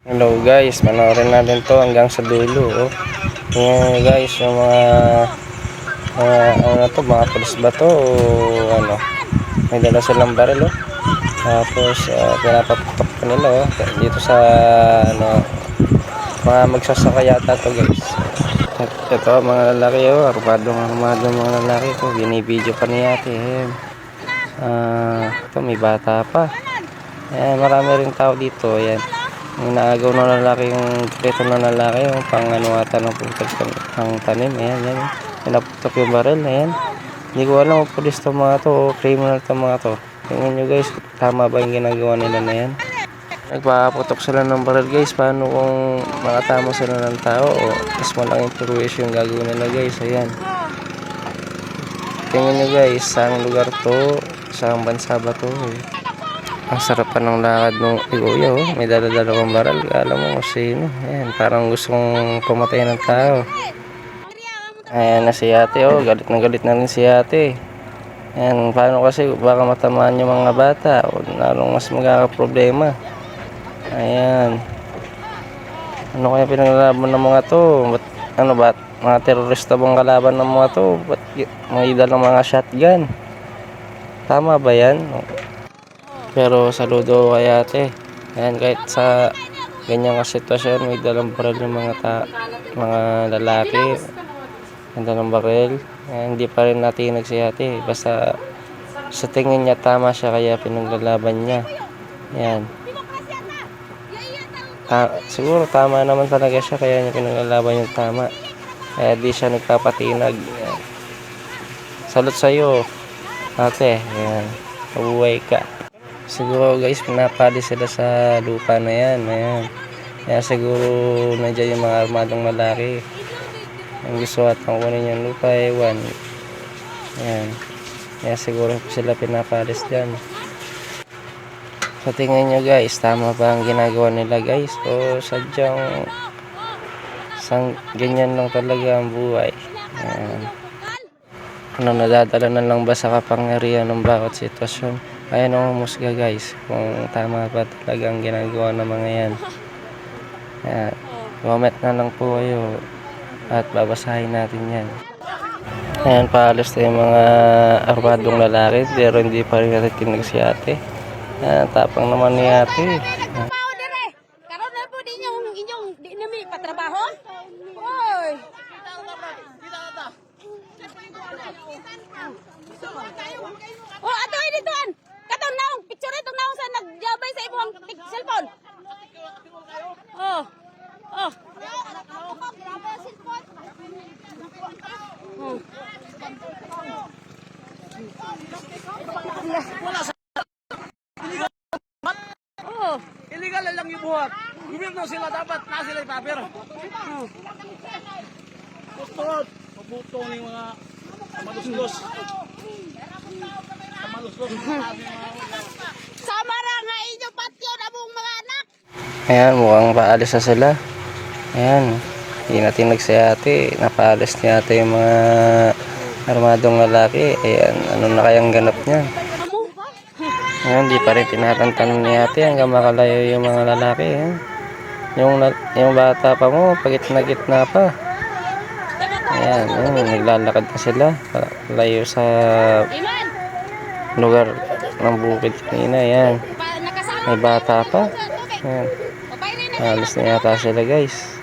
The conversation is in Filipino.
Hello guys, panoorin natin to hanggang sa dulo. Oh. Tingnan nyo guys, yung ano na to, mga pulis ba to o ano, may dala silang baril. Oh. Tapos pinapaputok pa nila dito sa ano, mga magsasaka yata to guys. At ito mga lalaki, armadong mga lalaki ko, binibideo pa niya ate. Ito may bata pa. Marami rin tao dito. Ayan, inaagaw ng lalaki yung kreto ng lalaki yung pang ano ata ng putok ng tanim. Ayan, pinaputok yung baril. Ayan, hindi ko alam kung police to mga to o criminal to mga to. Tingnan nyo guys, tama ba yung ginagawa nila na yan? Nagpaputok sila ng baril guys. Paano kung makatama sila ng tao o mas malaking perwisyo yung gagawin nila guys? Ayan, tingnan nyo guys, saang lugar to, saang bansa ba to Ang sarap pa ng lakad nung kuya, may dala-dala kong baril. Alam mo kung sino. Ayan, parang gustong pumatay ng tao. Ayan na si ate, galit na rin si ate. Ayan, paano kasi baka matamaan yung mga bata o lalong mas magkakaproblema. Ayan, ano kaya pinaglalaban ng mga to? Ba't mga terorista bang kalaban ng mga to? Ba't may dalang mga shotgun? Tama ba yan? Pero saludo kay ate. Ayan, kahit sa ganyang sitwasyon, may dalang baril yung mga lalaki. May dalang baril. Ayan, hindi pa rin natinag si ate. Basta sa tingin niya tama siya kaya pinaglalaban niya. Ayan. Siguro tama naman talaga siya kaya niya pinaglalaban yung tama. Kaya di siya nagpapatinag. Ayan. Salute sa'yo, ate. Ayan. Mabuhay ka. Siguro guys, pinapalis sila sa lupa na yan. Ayan. Kaya siguro nandiyan yung mga armadong lalaki. Ang gusto at ang kunin yung lupa, ewan. Ayan. Kaya siguro sila pinapalis dyan. Sa tingin nyo guys, tama ba ang ginagawa nila guys? O sadyang ganyan lang talaga ang buhay? Ayan. Ano, nadadala na lang ba sa kapangyarihan ng bawat sitwasyon? Ayan ang humusga guys, kung tama ba talaga ang ginagawa ng mga yan. Ayan, comment na lang po kayo at babasahin natin yan. Ayan, paalis na yung mga armadong lalaki pero hindi pa rin natitinag si ate. Ayan, tapang naman ni ate. Karon na po din yung inyong di nami patrabaho. Oy. Oh, ato ini tuan. Katong naong picture itong naong sa nagjabay sa imong cellphone. Oh. Oh. Oh. Illegal lang yung buhat. Gobyerno sila dapat na sila ipapir. Putod. Pabuto ni mga maluslos. Maluslos. Samara nga inyo patyo na mong mga anak. Ayan, mukhang paalis na sila. Ayan, hindi natin si ate. Napaalis ni ate yung mga armadong lalaki. Ayan, ano na kayang ganap niya? Ayan, di pa rin tinatantan ni ate hanggang makalayo yung mga lalaki. Ayan. Yung bata pa mo, pagitna-gitna pa. Ayan, naglalakad na sila. Layo sa lugar ng bukid kanina. Ayan, may bata pa. Ayan, alis na yata sila guys.